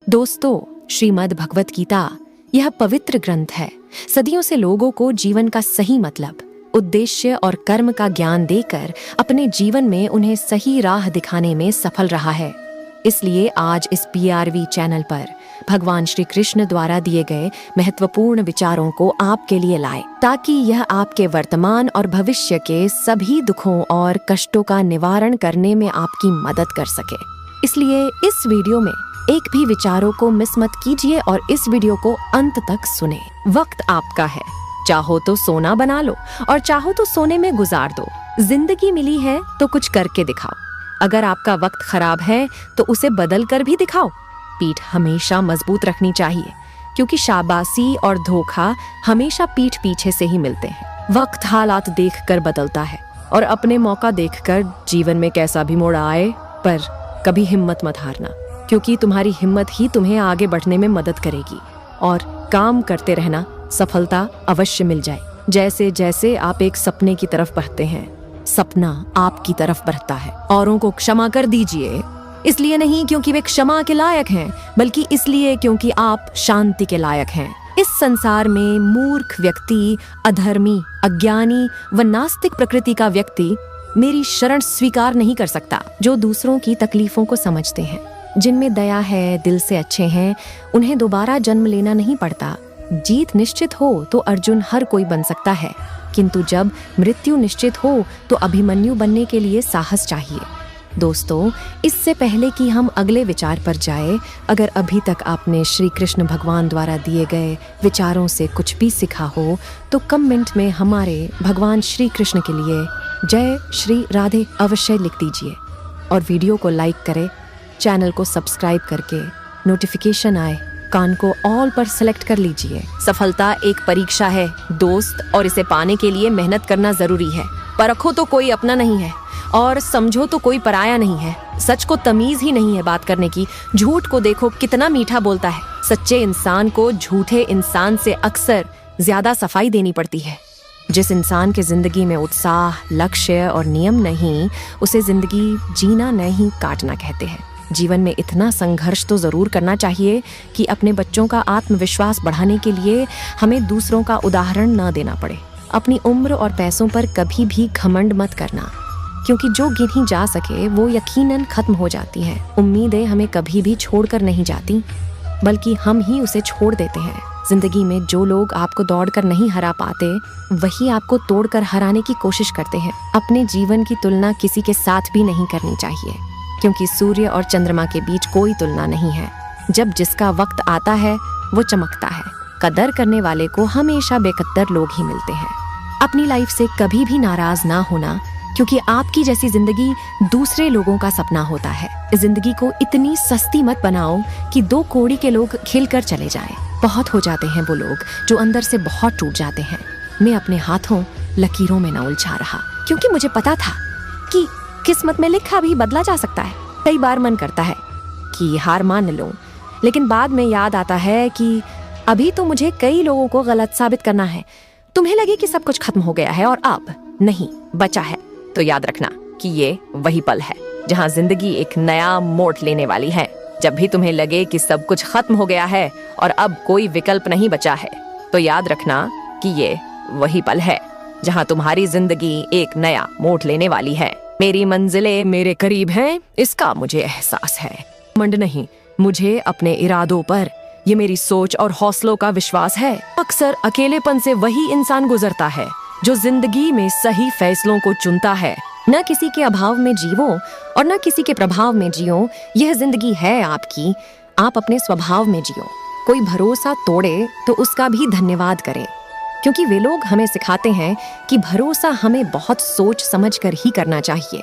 दोस्तों, श्रीमद् भगवत गीता यह पवित्र ग्रंथ है। सदियों से लोगों को जीवन का सही मतलब, उद्देश्य और कर्म का ज्ञान देकर अपने जीवन में उन्हें सही राह दिखाने में सफल रहा है। इसलिए आज इस PRV चैनल पर भगवान श्री कृष्ण द्वारा दिए गए महत्वपूर्ण विचारों को आपके लिए लाए, ताकि यह आपके वर्तमान और भविष्य के सभी दुखों और कष्टों का निवारण करने में आपकी मदद कर सके। इसलिए इस वीडियो में एक भी विचारों को मिस मत कीजिए और इस वीडियो को अंत तक सुने। वक्त आपका है, चाहो तो सोना बना लो और चाहो तो सोने में गुजार दो। जिंदगी मिली है तो कुछ करके दिखाओ। अगर आपका वक्त खराब है तो उसे बदल कर भी दिखाओ। पीठ हमेशा मजबूत रखनी चाहिए, क्योंकि शाबाशी और धोखा हमेशा पीठ पीछे से ही मिलते हैं। वक्त हालात देखकर बदलता है और अपने मौका देखकर जीवन में कैसा भी मोड़ आए, पर कभी हिम्मत मत हारना, क्योंकि तुम्हारी हिम्मत ही तुम्हें आगे बढ़ने में मदद करेगी। और काम करते रहना, सफलता अवश्य मिल जाए। जैसे जैसे आप एक सपने की तरफ बढ़ते हैं, सपना आपकी तरफ बढ़ता है। औरों को क्षमा कर दीजिए, इसलिए नहीं क्योंकि वे क्षमा के लायक हैं, बल्कि इसलिए क्योंकि आप शांति के लायक हैं। इस संसार में मूर्ख व्यक्ति, अधर्मी, अज्ञानी व नास्तिक प्रकृति का व्यक्ति मेरी शरण स्वीकार नहीं कर सकता। जो दूसरों की तकलीफों को समझते हैं, जिनमें दया है, दिल से अच्छे हैं, उन्हें दोबारा जन्म लेना नहीं पड़ता। जीत निश्चित हो तो अर्जुन हर कोई बन सकता है, किंतु जब मृत्यु निश्चित हो तो अभिमन्यु बनने के लिए साहस चाहिए। दोस्तों, इससे पहले कि हम अगले विचार पर जाए, अगर अभी तक आपने श्री कृष्ण भगवान द्वारा दिए गए विचारों से कुछ भी सीखा हो तो कमेंट में हमारे भगवान श्री कृष्ण के लिए जय श्री राधे अवश्य लिख दीजिए और वीडियो को लाइक करें। चैनल को सब्सक्राइब करके नोटिफिकेशन आए, कान को ऑल पर सेलेक्ट कर लीजिए। सफलता एक परीक्षा है दोस्त, और इसे पाने के लिए मेहनत करना जरूरी है। परखो तो कोई अपना नहीं है और समझो तो कोई पराया नहीं है। सच को तमीज ही नहीं है बात करने की। झूठ को देखो कितना मीठा बोलता है। सच्चे इंसान को झूठे इंसान से अक्सर ज्यादा सफाई देनी पड़ती है। जिस इंसान के जिंदगी में उत्साह, लक्ष्य और नियम नहीं, उसे जिंदगी जीना नहीं काटना कहते हैं। जीवन में इतना संघर्ष तो जरूर करना चाहिए कि अपने बच्चों का आत्मविश्वास बढ़ाने के लिए हमें दूसरों का उदाहरण न देना पड़े। अपनी उम्र और पैसों पर कभी भी घमंड मत करना, क्योंकि जो गिनी जा सके वो यकीनन खत्म हो जाती है। उम्मीदें हमें कभी भी छोड़कर नहीं जाती, बल्कि हम ही उसे छोड़ देते हैं। जिंदगी में जो लोग आपको दौड़कर नहीं हरा पाते, वही आपको तोड़कर हराने की कोशिश करते हैं। अपने जीवन की तुलना किसी के साथ भी नहीं करनी चाहिए, क्योंकि सूर्य और चंद्रमा के बीच कोई तुलना नहीं है। जब जिसका वक्त आता है वो चमकता है। कदर करने वाले को हमेशा बेकद्दर लोग ही मिलते हैं। अपनी लाइफ से कभी भी नाराज ना होना, क्योंकि आपकी जैसी जिंदगी दूसरे लोगों का सपना होता है। जिंदगी को इतनी सस्ती मत बनाओ कि 2 कौड़ी के लोग खिलकर चले जाएं। बहुत हो जाते हैं वो लोग जो अंदर से बहुत टूट जाते हैं। मैं अपने हाथों लकीरों में न उलझा रहा, क्योंकि मुझे पता था कि किस्मत में लिखा भी बदला जा सकता है। कई बार मन करता है कि हार मान लूं, लेकिन बाद में याद आता है कि अभी तो मुझे कई लोगों को गलत साबित करना है। तुम्हें लगे कि सब कुछ खत्म हो गया है और अब नहीं बचा है, तो याद रखना कि ये वही पल है जहां जिंदगी एक नया मोड़ लेने वाली है। जब भी तुम्हें लगे कि सब कुछ खत्म हो गया है और अब कोई विकल्प नहीं बचा है, तो याद रखना कि ये वही पल है जहां तुम्हारी जिंदगी एक नया मोड़ लेने वाली है। मेरी मंजिलें मेरे करीब हैं, इसका मुझे एहसास है। मंड नहीं, मुझे अपने इरादों पर, ये मेरी सोच और हौसलों का विश्वास है। अक्सर अकेलेपन से वही इंसान गुजरता है जो जिंदगी में सही फैसलों को चुनता है। न किसी के अभाव में जीवो और न किसी के प्रभाव में जियो। यह जिंदगी है आपकी, आप अपने स्वभाव में जियो। कोई भरोसा तोड़े तो उसका भी धन्यवाद करें, क्योंकि वे लोग हमें सिखाते हैं कि भरोसा हमें बहुत सोच समझ कर ही करना चाहिए।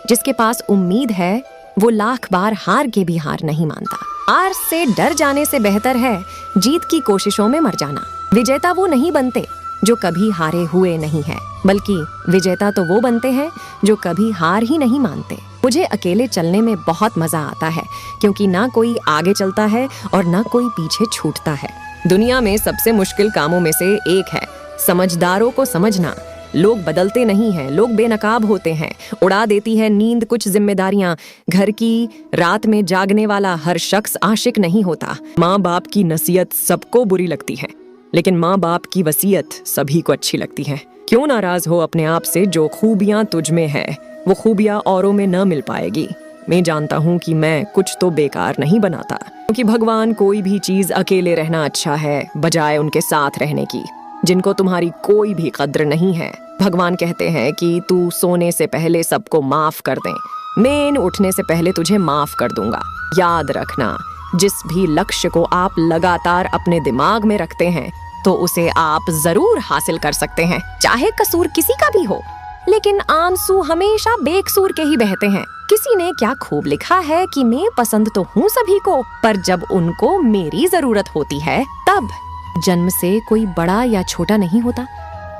जिसके पास उम्मीद है वो लाख बार हार के भी हार नहीं मानता। हार से डर जाने से बेहतर है जीत की कोशिशों में मर जाना। विजेता वो नहीं बनते जो कभी हारे हुए नहीं है, बल्कि विजेता तो वो बनते हैं जो कभी हार ही नहीं मानते। मुझे अकेले चलने में बहुत मजा आता है, क्योंकि ना कोई आगे चलता है और ना कोई पीछे छूटता है। दुनिया में सबसे मुश्किल कामों में से एक है समझदारों को समझना, लोग बदलते नहीं हैं, लोग बेनकाब होते हैं। उड़ा देती है नींद कुछ जिम्मेदारियां। घर की रात में जागने वाला हर शख्स आशिक नहीं होता। माँ बाप की नसीहत सबको बुरी लगती है, लेकिन माँ बाप की वसीयत सभी को अच्छी लगती है। क्यों नाराज हो अपने आप से? जो खूबियां तुझ में है वो खूबियां औरों में न मिल पाएगी। मैं जानता हूँ कि मैं कुछ तो बेकार नहीं बनाता, क्योंकि भगवान कोई भी चीज अकेले रहना अच्छा है बजाय उनके साथ रहने की। जिनको तुम्हारी कोई भी कद्र नहीं है, भगवान कहते हैं कि तू सोने से पहले सबको माफ कर दे, मैं उठने से पहले तुझे माफ कर दूंगा। याद रखना, जिस भी लक्ष्य को आप लगातार अपने दिमाग में रखते हैं तो उसे आप जरूर हासिल कर सकते हैं, चाहे कसूर किसी का भी हो। लेकिन आंसू हमेशा बेकसूर के ही बहते हैं। किसी ने क्या खूब लिखा है कि मैं पसंद तो हूँ सभी को, पर जब उनको मेरी जरूरत होती है तब। जन्म से कोई बड़ा या छोटा नहीं होता,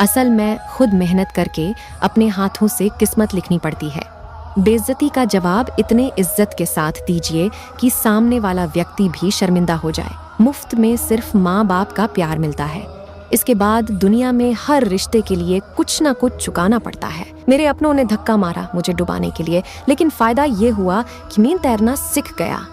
असल में खुद मेहनत करके अपने हाथों से किस्मत लिखनी पड़ती है। बेइज्जती का जवाब इतने इज्जत के साथ दीजिए कि सामने वाला व्यक्ति भी शर्मिंदा हो जाए। मुफ्त में सिर्फ माँ बाप का प्यार मिलता है, इसके बाद दुनिया में हर रिश्ते के लिए कुछ ना कुछ चुकाना पड़ता है। मेरे अपनों ने धक्का मारा मुझे डुबाने के लिए, लेकिन फायदा ये हुआ कि मैं तैरना सीख गया।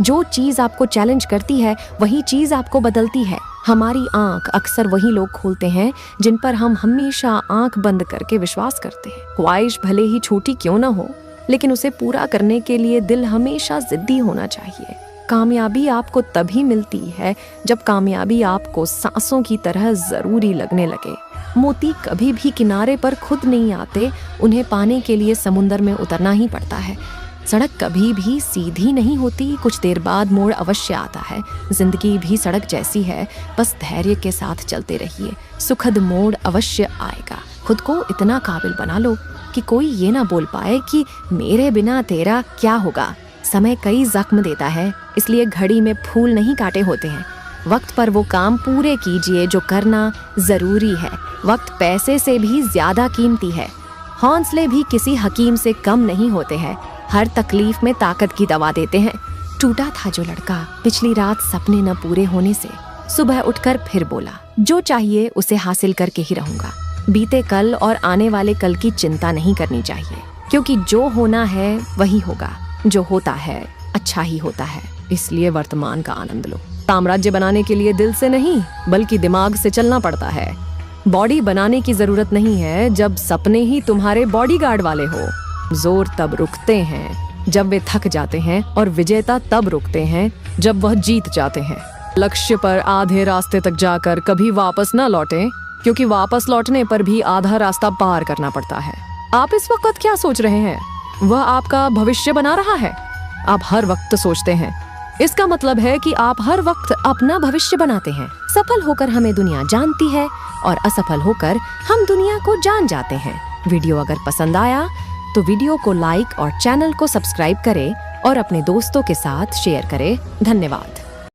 जो चीज आपको चैलेंज करती है वही चीज आपको बदलती है। हमारी आंख अक्सर वही लोग खोलते हैं जिन पर हम हमेशा आंख बंद करके विश्वास करते हैं। ख्वाहिश भले ही छोटी क्यों ना हो, लेकिन उसे पूरा करने के लिए दिल हमेशा जिद्दी होना चाहिए। कामयाबी आपको तभी मिलती है जब कामयाबी आपको सांसों की तरह जरूरी लगने लगे। मोती कभी भी किनारे पर खुद नहीं आते, उन्हें पाने के लिए समुंदर में उतरना ही पड़ता है। सड़क कभी भी सीधी नहीं होती, कुछ देर बाद मोड़ अवश्य आता है। जिंदगी भी सड़क जैसी है, बस धैर्य के साथ चलते रहिए, सुखद मोड़ अवश्य आएगा। खुद को इतना काबिल बना लो कि कोई ये ना बोल पाए कि मेरे बिना तेरा क्या होगा। समय कई जख्म देता है, इसलिए घड़ी में फूल नहीं काटे होते हैं। वक्त पर वो काम पूरे कीजिए जो करना जरूरी है। वक्त पैसे से भी ज्यादा कीमती है। हौसले भी किसी हकीम से कम नहीं होते हैं, हर तकलीफ में ताकत की दवा देते हैं। टूटा था जो लड़का पिछली रात सपने न पूरे होने से, सुबह उठकर फिर बोला जो चाहिए उसे हासिल करके ही रहूंगा। बीते कल और आने वाले कल की चिंता नहीं करनी चाहिए, क्योंकि जो होना है वही होगा, जो होता है अच्छा ही होता है। इसलिए वर्तमान का आनंद लो। साम्राज्य बनाने के लिए दिल से नहीं बल्कि दिमाग से चलना पड़ता है। बॉडी बनाने की जरूरत नहीं है जब सपने ही तुम्हारे बॉडीगार्ड वाले हो। जोर तब रुकते हैं जब वे थक जाते हैं, और विजेता तब रुकते हैं जब वह जीत जाते हैं। लक्ष्य पर आधे रास्ते तक जाकर कभी वापस ना लौटें, क्योंकि वापस लौटने पर भी आधा रास्ता पार करना पड़ता है। आप इस वक्त क्या सोच रहे हैं वह आपका भविष्य बना रहा है। आप हर वक्त सोचते हैं, इसका मतलब है कि आप हर वक्त अपना भविष्य बनाते हैं। सफल होकर हमें दुनिया जानती है और असफल होकर हम दुनिया को जान जाते हैं। वीडियो अगर पसंद आया तो वीडियो को लाइक और चैनल को सब्सक्राइब करें और अपने दोस्तों के साथ शेयर करें। धन्यवाद।